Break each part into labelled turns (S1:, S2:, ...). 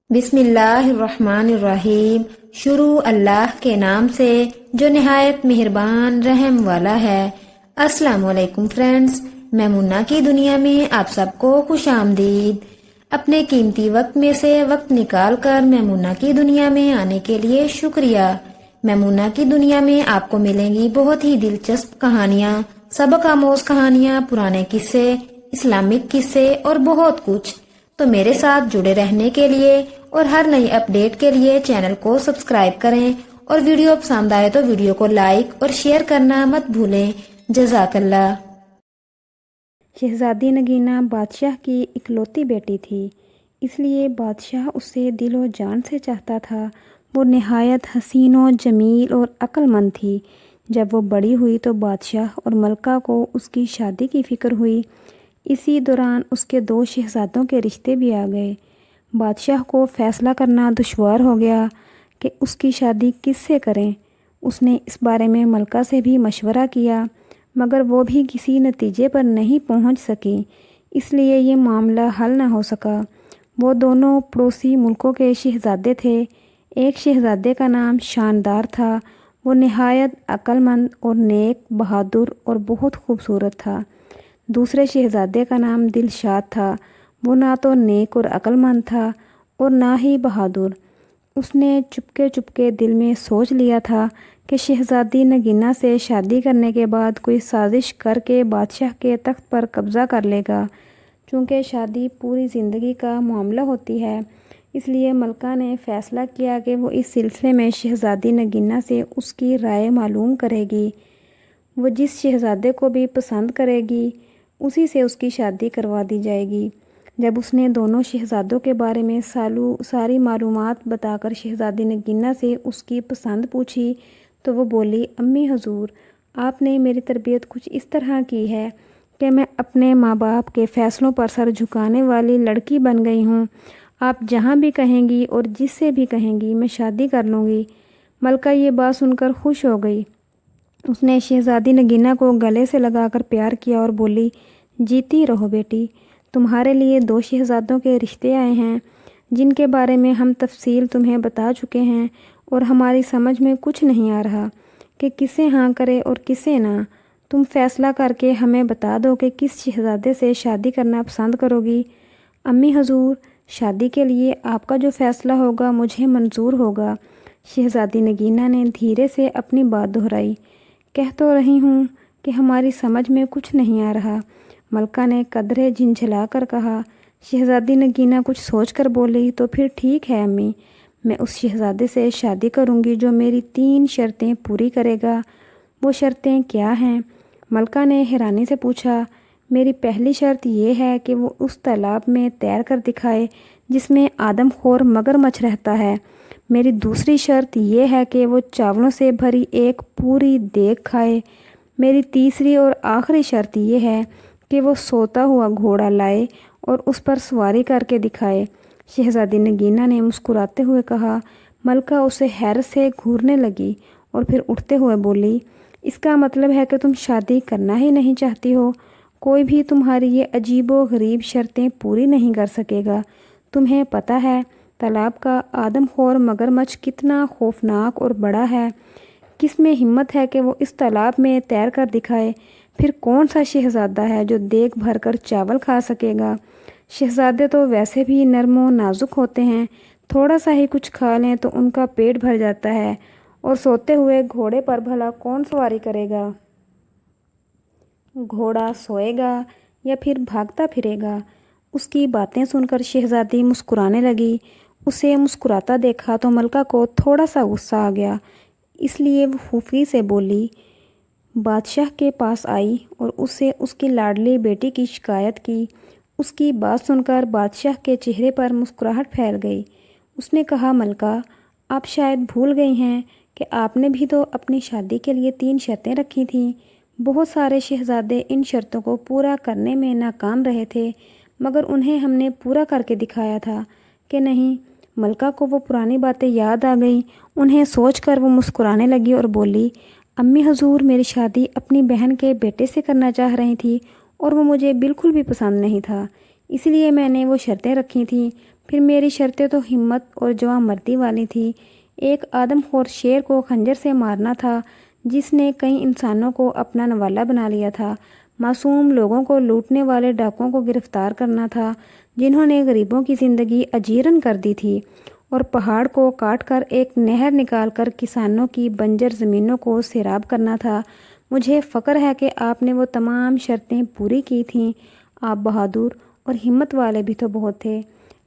S1: بسم اللہ الرحمن الرحیم۔ شروع اللہ کے نام سے جو نہایت مہربان رحم والا ہے۔ السلام علیکم فرینڈز، میمونہ کی دنیا میں آپ سب کو خوش آمدید۔ اپنے قیمتی وقت میں سے وقت نکال کر میمونہ کی دنیا میں آنے کے لیے شکریہ۔ میمونہ کی دنیا میں آپ کو ملیں گی بہت ہی دلچسپ کہانیاں، سبق آموز کہانیاں، پرانے قصے، اسلامک قصے اور بہت کچھ۔ تو میرے ساتھ جڑے رہنے کے لیے اور ہر نئی اپڈیٹ کے لیے چینل کو سبسکرائب کریں، اور ویڈیو پسند آئے تو ویڈیو کو لائک اور شیئر کرنا مت بھولیں۔ جزاک اللہ۔
S2: شہزادی نگینہ بادشاہ کی اکلوتی بیٹی تھی، اس لیے بادشاہ اسے دل و جان سے چاہتا تھا۔ وہ نہایت حسین و جمیل اور عقل مند تھی۔ جب وہ بڑی ہوئی تو بادشاہ اور ملکہ کو اس کی شادی کی فکر ہوئی۔ اسی دوران اس کے 2 شہزادوں کے رشتے بھی آ گئے۔ بادشاہ کو فیصلہ کرنا دشوار ہو گیا کہ اس کی شادی کس سے کریں۔ اس نے اس بارے میں ملکہ سے بھی مشورہ کیا، مگر وہ بھی کسی نتیجے پر نہیں پہنچ سکی، اس لیے یہ معاملہ حل نہ ہو سکا۔ وہ دونوں پڑوسی ملکوں کے شہزادے تھے۔ ایک شہزادے کا نام شاندار تھا، وہ نہایت عقل مند اور نیک، بہادر اور بہت خوبصورت تھا۔ دوسرے شہزادے کا نام دلشاد تھا، وہ نہ تو نیک اور عقل مند تھا اور نہ ہی بہادر۔ اس نے چپکے چپکے دل میں سوچ لیا تھا کہ شہزادی نگینہ سے شادی کرنے کے بعد کوئی سازش کر کے بادشاہ کے تخت پر قبضہ کر لے گا۔ چونکہ شادی پوری زندگی کا معاملہ ہوتی ہے، اس لیے ملکہ نے فیصلہ کیا کہ وہ اس سلسلے میں شہزادی نگینہ سے اس کی رائے معلوم کرے گی۔ وہ جس شہزادے کو بھی پسند کرے گی اسی سے اس کی شادی کروا دی جائے گی۔ جب اس نے دونوں شہزادوں کے بارے میں ساری معلومات بتا کر شہزادی نگینہ سے اس کی پسند پوچھی تو وہ بولی، امی حضور، آپ نے میری تربیت کچھ اس طرح کی ہے کہ میں اپنے ماں باپ کے فیصلوں پر سر جھکانے والی لڑکی بن گئی ہوں۔ آپ جہاں بھی کہیں گی اور جس سے بھی کہیں گی میں شادی کر لوں گی۔ ملکہ یہ بات سن کر خوش ہو گئی۔ اس نے شہزادی نگینہ کو گلے سے لگا کر پیار کیا اور بولی، جیتی رہو بیٹی، تمہارے لیے 2 شہزادوں کے رشتے آئے ہیں جن کے بارے میں ہم تفصیل تمہیں بتا چکے ہیں، اور ہماری سمجھ میں کچھ نہیں آ رہا کہ کسے ہاں کرے اور کسے نہ۔ تم فیصلہ کر کے ہمیں بتا دو کہ کس شہزادے سے شادی کرنا پسند کرو گی۔ امی حضور، شادی کے لیے آپ کا جو فیصلہ ہوگا مجھے منظور ہوگا۔ شہزادی نگینہ نے دھیرے سے اپنی بات دہرائی، کہہ تو رہی ہوں کہ ہماری سمجھ میں کچھ نہیں آ رہا، ملکہ نے قدرے جھنجھلا کر کہا۔ شہزادی نگینہ کچھ سوچ کر بولی، تو پھر ٹھیک ہے امی، میں اس شہزادے سے شادی کروں گی جو میری 3 شرطیں پوری کرے گا۔ وہ شرطیں کیا ہیں؟ ملکہ نے حیرانی سے پوچھا۔ میری پہلی شرط یہ ہے کہ وہ اس تالاب میں تیر کر دکھائے جس میں آدم خور مگرمچھ رہتا ہے۔ میری دوسری شرط یہ ہے کہ وہ چاولوں سے بھری ایک پوری دیگ کھائے۔ میری تیسری اور آخری شرط یہ ہے کہ وہ سوتا ہوا گھوڑا لائے اور اس پر سواری کر کے دکھائے۔ شہزادی نگینہ نے مسکراتے ہوئے کہا۔ ملکہ اسے حیرت سے گھورنے لگی اور پھر اٹھتے ہوئے بولی، اس کا مطلب ہے کہ تم شادی کرنا ہی نہیں چاہتی ہو؟ کوئی بھی تمہاری یہ عجیب و غریب شرطیں پوری نہیں کر سکے گا۔ تمہیں پتہ ہے تالاب کا آدم خور مگرمچھ کتنا خوفناک اور بڑا ہے؟ کس میں ہمت ہے کہ وہ اس تالاب میں تیر کر دکھائے؟ پھر کون سا شہزادہ ہے جو دیگ بھر کر چاول کھا سکے گا؟ شہزادے تو ویسے بھی نرم و نازک ہوتے ہیں، تھوڑا سا ہی کچھ کھا لیں تو ان کا پیٹ بھر جاتا ہے، اور سوتے ہوئے گھوڑے پر بھلا کون سواری کرے گا؟ گھوڑا سوئے گا یا پھر بھاگتا پھرے گا؟ اس کی باتیں سن کر شہزادی مسکرانے لگی۔ اسے مسکراتا دیکھا تو ملکہ کو تھوڑا سا غصہ آ گیا، اس لیے وہ خفگی سے بولی، بادشاہ کے پاس آئی اور اسے اس کی لاڈلی بیٹی کی شکایت کی۔ اس کی بات سن کر بادشاہ کے چہرے پر مسکراہٹ پھیل گئی۔ اس نے کہا، ملکہ، آپ شاید بھول گئی ہیں کہ آپ نے بھی تو اپنی شادی کے لیے 3 شرطیں رکھی تھیں۔ بہت سارے شہزادے ان شرطوں کو پورا کرنے میں ناکام رہے تھے، مگر انہیں ہم نے پورا کر کے دکھایا تھا کہ نہیں؟ ملکہ کو وہ پرانی باتیں یاد آ گئیں۔ انہیں سوچ کر وہ مسکرانے لگی اور بولی، امی حضور، میری شادی اپنی بہن کے بیٹے سے کرنا چاہ رہی تھی اور وہ مجھے بالکل بھی پسند نہیں تھا، اس لیے میں نے وہ شرطیں رکھی تھیں، پھر میری شرطیں تو ہمت اور جواں مردی والی تھی۔ ایک آدم خور شیر کو خنجر سے مارنا تھا جس نے کئی انسانوں کو اپنا نوالا بنا لیا تھا۔ معصوم لوگوں کو لوٹنے والے ڈاکوؤں کو گرفتار کرنا تھا جنہوں نے غریبوں کی زندگی اجیرن کر دی تھی، اور پہاڑ کو کاٹ کر ایک نہر نکال کر کسانوں کی بنجر زمینوں کو سیراب کرنا تھا۔ مجھے فخر ہے کہ آپ نے وہ تمام شرطیں پوری کی تھیں۔ آپ بہادر اور ہمت والے بھی تو بہت تھے،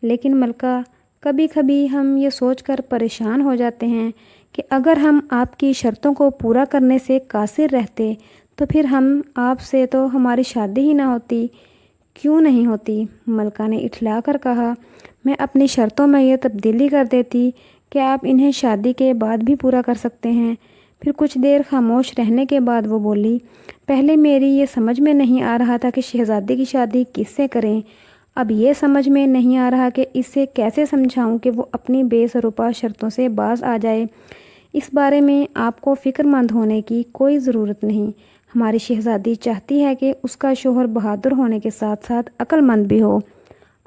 S2: لیکن ملکہ کبھی کبھی ہم یہ سوچ کر پریشان ہو جاتے ہیں کہ اگر ہم آپ کی شرطوں کو پورا کرنے سے قاصر رہتے تو پھر آپ سے تو ہماری شادی ہی نہ ہوتی۔ کیوں نہیں ہوتی؟ ملکہ نے اٹھلا کر کہا، میں اپنی شرطوں میں یہ تبدیلی کر دیتی کہ آپ انہیں شادی کے بعد بھی پورا کر سکتے ہیں۔ پھر کچھ دیر خاموش رہنے کے بعد وہ بولی، پہلے میری یہ سمجھ میں نہیں آ رہا تھا کہ شہزادی کی شادی کس سے کریں، اب یہ سمجھ میں نہیں آ رہا کہ اسے کیسے سمجھاؤں کہ وہ اپنی بے سروپا شرطوں سے باز آ جائے۔ اس بارے میں آپ کو فکر مند ہونے کی کوئی ضرورت نہیں۔ ہماری شہزادی چاہتی ہے کہ اس کا شوہر بہادر ہونے کے ساتھ ساتھ عقل مند بھی ہو۔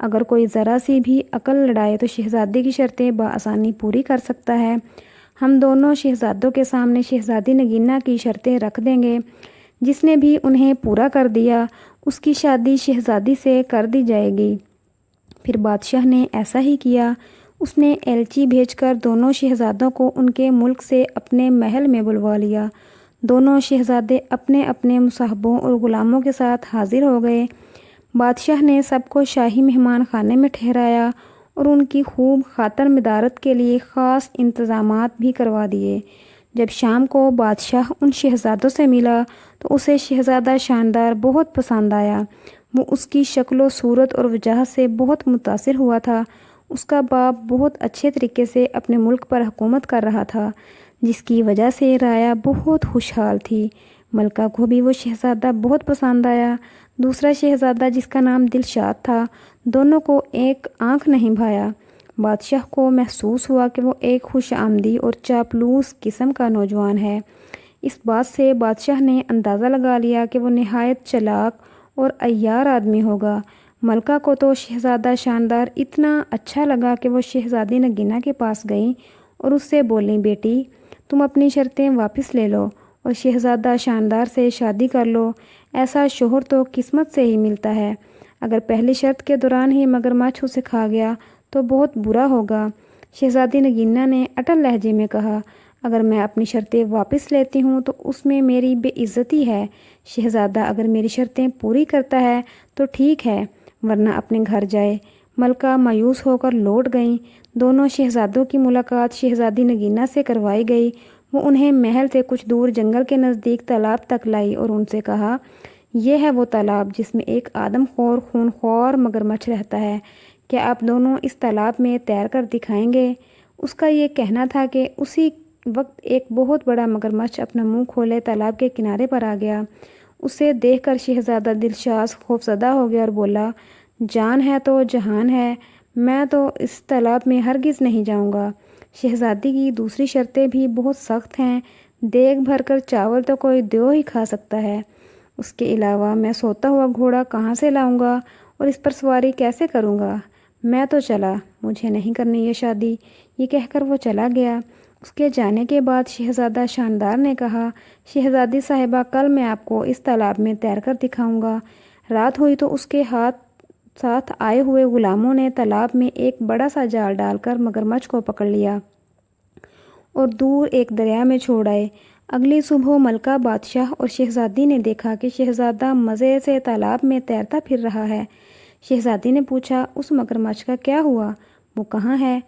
S2: اگر کوئی ذرا سی بھی عقل لڑائے تو شہزادی کی شرطیں بآسانی پوری کر سکتا ہے۔ ہم دونوں شہزادوں کے سامنے شہزادی نگینہ کی شرطیں رکھ دیں گے، جس نے بھی انہیں پورا کر دیا اس کی شادی شہزادی سے کر دی جائے گی۔ پھر بادشاہ نے ایسا ہی کیا۔ اس نے ایلچی بھیج کر دونوں شہزادوں کو ان کے ملک سے اپنے محل میں بلوا لیا۔ دونوں شہزادے اپنے اپنے مصاحبوں اور غلاموں کے ساتھ حاضر ہو گئے۔ بادشاہ نے سب کو شاہی مہمان خانے میں ٹھہرایا اور ان کی خوب خاطر مدارت کے لیے خاص انتظامات بھی کروا دیے۔ جب شام کو بادشاہ ان شہزادوں سے ملا تو اسے شہزادہ شاندار بہت پسند آیا۔ وہ اس کی شکل و صورت اور وجاہت سے بہت متاثر ہوا تھا۔ اس کا باپ بہت اچھے طریقے سے اپنے ملک پر حکومت کر رہا تھا، جس کی وجہ سے رایا بہت خوشحال تھی۔ ملکہ کو بھی وہ شہزادہ بہت پسند آیا۔ دوسرا شہزادہ جس کا نام دلشاد تھا، دونوں کو ایک آنکھ نہیں بھایا۔ بادشاہ کو محسوس ہوا کہ وہ ایک خوش آمدی اور چاپلوس قسم کا نوجوان ہے۔ اس بات سے بادشاہ نے اندازہ لگا لیا کہ وہ نہایت چلاک اور عیار آدمی ہوگا۔ ملکہ کو تو شہزادہ شاندار اتنا اچھا لگا کہ وہ شہزادی نگینہ کے پاس گئیں اور اس سے بولیں، بیٹی تم اپنی شرطیں واپس لے لو اور شہزادہ شاندار سے شادی کر لو۔ ایسا شوہر تو قسمت سے ہی ملتا ہے۔ اگر پہلی شرط کے دوران ہی مگرمچھ اسے کھا گیا تو بہت برا ہوگا۔ شہزادی نگینہ نے اٹل لہجے میں کہا، اگر میں اپنی شرطیں واپس لیتی ہوں تو اس میں میری بے عزتی ہے۔ شہزادہ اگر میری شرطیں پوری کرتا ہے تو ٹھیک ہے، ورنہ اپنے گھر جائے۔ ملکہ مایوس ہو کر لوٹ گئیں۔ دونوں شہزادوں کی ملاقات شہزادی نگینہ سے کروائی گئی۔ وہ انہیں محل سے کچھ دور جنگل کے نزدیک تالاب تک لائی اور ان سے کہا، یہ ہے وہ تالاب جس میں ایک آدم خور خون خوار مگرمچھ رہتا ہے، کیا آپ دونوں اس تالاب میں تیر کر دکھائیں گے؟ اس کا یہ کہنا تھا کہ اسی وقت ایک بہت بڑا مگرمچھ اپنا منہ کھولے تالاب کے کنارے پر آ گیا۔ اسے دیکھ کر شہزادہ دلشاد خوفزدہ ہو گیا اور بولا، جان ہے تو جہان ہے، میں تو اس تالاب میں ہرگز نہیں جاؤں گا۔ شہزادی کی دوسری شرطیں بھی بہت سخت ہیں۔ دیگ بھر کر چاول تو کوئی دیو ہی کھا سکتا ہے، اس کے علاوہ میں سوتا ہوا گھوڑا کہاں سے لاؤں گا اور اس پر سواری کیسے کروں گا؟ میں تو چلا، مجھے نہیں کرنی یہ شادی۔ یہ کہہ کر وہ چلا گیا۔ اس کے جانے کے بعد شہزادہ شاندار نے کہا، شہزادی صاحبہ کل میں آپ کو اس تالاب میں تیر کر دکھاؤں گا۔ رات ہوئی تو اس کے ساتھ آئے ہوئے غلاموں نے تالاب میں ایک بڑا سا جال ڈال کر مگرمچھ کو پکڑ لیا اور دور ایک دریا میں چھوڑ آئے۔ اگلی صبح ملکہ، بادشاہ اور شہزادی نے دیکھا کہ شہزادہ مزے سے تالاب میں تیرتا پھر رہا ہے۔ شہزادی نے پوچھا، اس مگرمچھ کا کیا ہوا؟ وہ کہاں ہے؟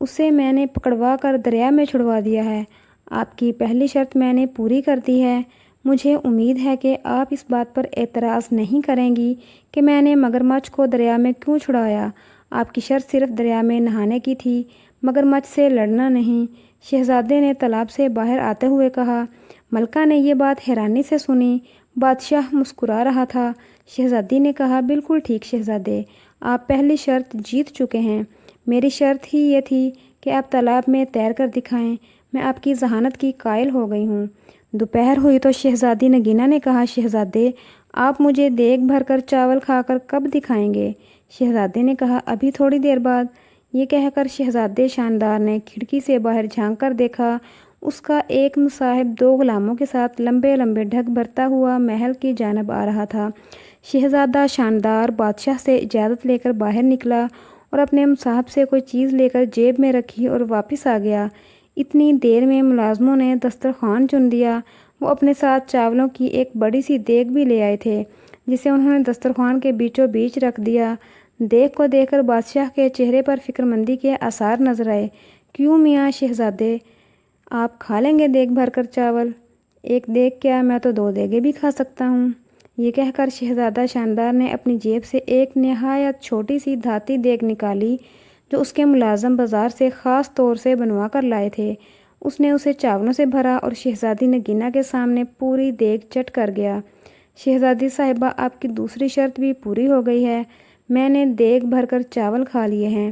S2: اسے میں نے پکڑوا کر دریا میں چھڑوا دیا ہے۔ آپ کی پہلی شرط میں نے پوری کر دی ہے۔ مجھے امید ہے کہ آپ اس بات پر اعتراض نہیں کریں گی کہ میں نے مگرمچھ کو دریا میں کیوں چھڑایا۔ آپ کی شرط صرف دریا میں نہانے کی تھی، مگرمچھ سے لڑنا نہیں۔ شہزادے نے تالاب سے باہر آتے ہوئے کہا۔ ملکہ نے یہ بات حیرانی سے سنی۔ بادشاہ مسکرا رہا تھا۔ شہزادی نے کہا، بالکل ٹھیک شہزادے، آپ پہلی شرط جیت چکے ہیں۔ میری شرط ہی یہ تھی کہ آپ تالاب میں تیر کر دکھائیں۔ میں آپ کی ذہانت کی قائل ہو گئی ہوں۔ دوپہر ہوئی تو شہزادی نگینہ نے کہا، شہزادے آپ مجھے دیگ بھر کر چاول کھا کر کب دکھائیں گے؟ شہزادے نے کہا ابھی تھوڑی دیر بعد۔ یہ کہہ کر شہزادے شاندار نے کھڑکی سے باہر جھانک کر دیکھا۔ اس کا ایک مصاحب 2 غلاموں کے ساتھ لمبے لمبے ڈھگ بھرتا ہوا محل کی جانب آ رہا تھا۔ شہزادہ شاندار بادشاہ سے اجازت لے کر باہر نکلا اور اپنے مصاحب سے کوئی چیز لے کر جیب میں رکھی اور واپس آ گیا۔ اتنی دیر میں ملازموں نے دسترخوان چن دیا۔ وہ اپنے ساتھ چاولوں کی ایک بڑی سی دیگ بھی لے آئے تھے، جسے انہوں نے دسترخوان کے بیچوں بیچ رکھ دیا۔ دیگ کو دیکھ کر بادشاہ کے چہرے پر فکرمندی کے آثار نظر آئے۔ کیوں میاں شہزادے، آپ کھا لیں گے دیگ بھر کر چاول؟ 1 دیگ کیا، میں تو 2 دیگیں بھی کھا سکتا ہوں۔ یہ کہہ کر شہزادہ شاندار نے اپنی جیب سے ایک نہایت چھوٹی سی دھاتی دیگ نکالی جو اس کے ملازم بازار سے خاص طور سے بنوا کر لائے تھے۔ اس نے اسے چاولوں سے بھرا اور شہزادی نگینا کے سامنے پوری دیگ چٹ کر گیا۔ شہزادی صاحبہ، آپ کی دوسری شرط بھی پوری ہو گئی ہے، میں نے دیگ بھر کر چاول کھا لیے ہیں۔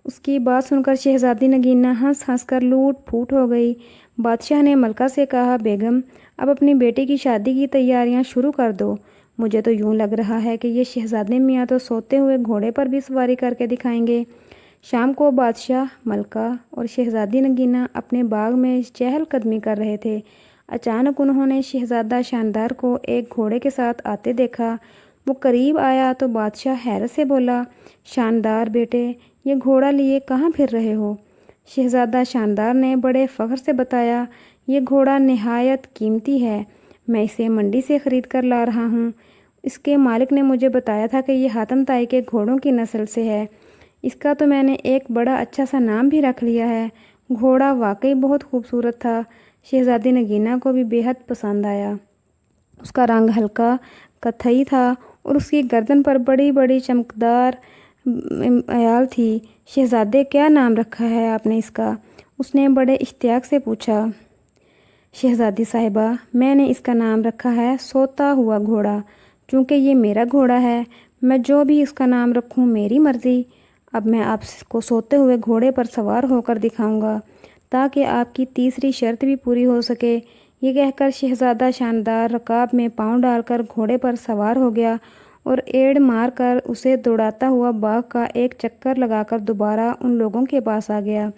S2: اس کی بات سن کر شہزادی نگینا ہنس ہنس کر لوٹ پھوٹ ہو گئی۔ بادشاہ نے ملکہ سے کہا، بیگم اب اپنی بیٹی کی شادی کی تیاریاں شروع کر دو۔ مجھے تو یوں لگ رہا ہے کہ یہ شہزادے میاں تو سوتے ہوئے گھوڑے پر بھی سواری کر کے دکھائیں گے۔ شام کو بادشاہ، ملکہ اور شہزادی نگینا اپنے باغ میں چہل قدمی کر رہے تھے۔ اچانک انہوں نے شہزادہ شاندار کو ایک گھوڑے کے ساتھ آتے دیکھا۔ وہ قریب آیا تو بادشاہ حیرت سے بولا، شاندار بیٹے، یہ گھوڑا لیے کہاں پھر رہے ہو؟ شہزادہ شاندار نے بڑے فخر سے بتایا، یہ گھوڑا نہایت قیمتی ہے، میں اسے منڈی سے خرید کر لا رہا ہوں۔ اس کے مالک نے مجھے بتایا تھا کہ یہ حاتم طائی کے گھوڑوں کی نسل سے ہے۔ اس کا تو میں نے ایک بڑا اچھا سا نام بھی رکھ لیا ہے۔ گھوڑا واقعی بہت خوبصورت تھا۔ شہزادی نگینا کو بھی بے حد پسند آیا۔ اس کا رنگ ہلکا کتھئی تھا اور اس کی گردن پر بڑی بڑی چمکدار ایال تھی۔ شہزادے، کیا نام رکھا ہے آپ نے اس کا؟ اس نے بڑے اشتیاق سے پوچھا۔ شہزادی صاحبہ، میں نے اس کا نام رکھا ہے سوتا ہوا گھوڑا، چونکہ یہ میرا گھوڑا ہے، میں جو بھی اس کا نام رکھوں میری مرضی۔ اب میں آپ کو سوتے ہوئے گھوڑے پر سوار ہو کر دکھاؤں گا تاکہ آپ کی تیسری شرط بھی پوری ہو سکے۔ یہ کہہ کر شہزادہ شاندار رکاب میں پاؤں ڈال کر گھوڑے پر سوار ہو گیا اور ایڑ مار کر اسے دوڑاتا ہوا باغ کا ایک چکر لگا کر دوبارہ ان لوگوں کے پاس آ گیا۔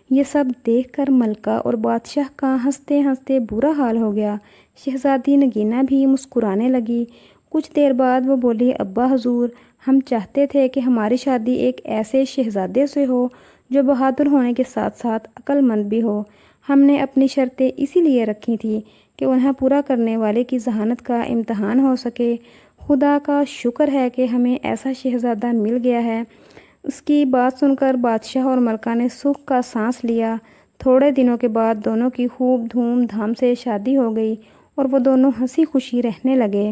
S2: یہ سب دیکھ کر ملکہ اور بادشاہ کا ہنستے ہنستے برا حال ہو گیا۔ شہزادی نگینا بھی مسکرانے لگی۔ کچھ دیر بعد وہ بولی، ابا حضور، ہم چاہتے تھے کہ ہماری شادی ایک ایسے شہزادے سے ہو جو بہادر ہونے کے ساتھ ساتھ عقل مند بھی ہو۔ ہم نے اپنی شرطیں اسی لیے رکھی تھی کہ انہیں پورا کرنے والے کی ذہانت کا امتحان ہو سکے۔ خدا کا شکر ہے کہ ہمیں ایسا شہزادہ مل گیا ہے۔ اس کی بات سن کر بادشاہ اور ملکہ نے سکھ کا سانس لیا۔ تھوڑے دنوں کے بعد دونوں کی خوب دھوم دھام سے شادی ہو گئی اور وہ دونوں ہنسی خوشی رہنے لگے۔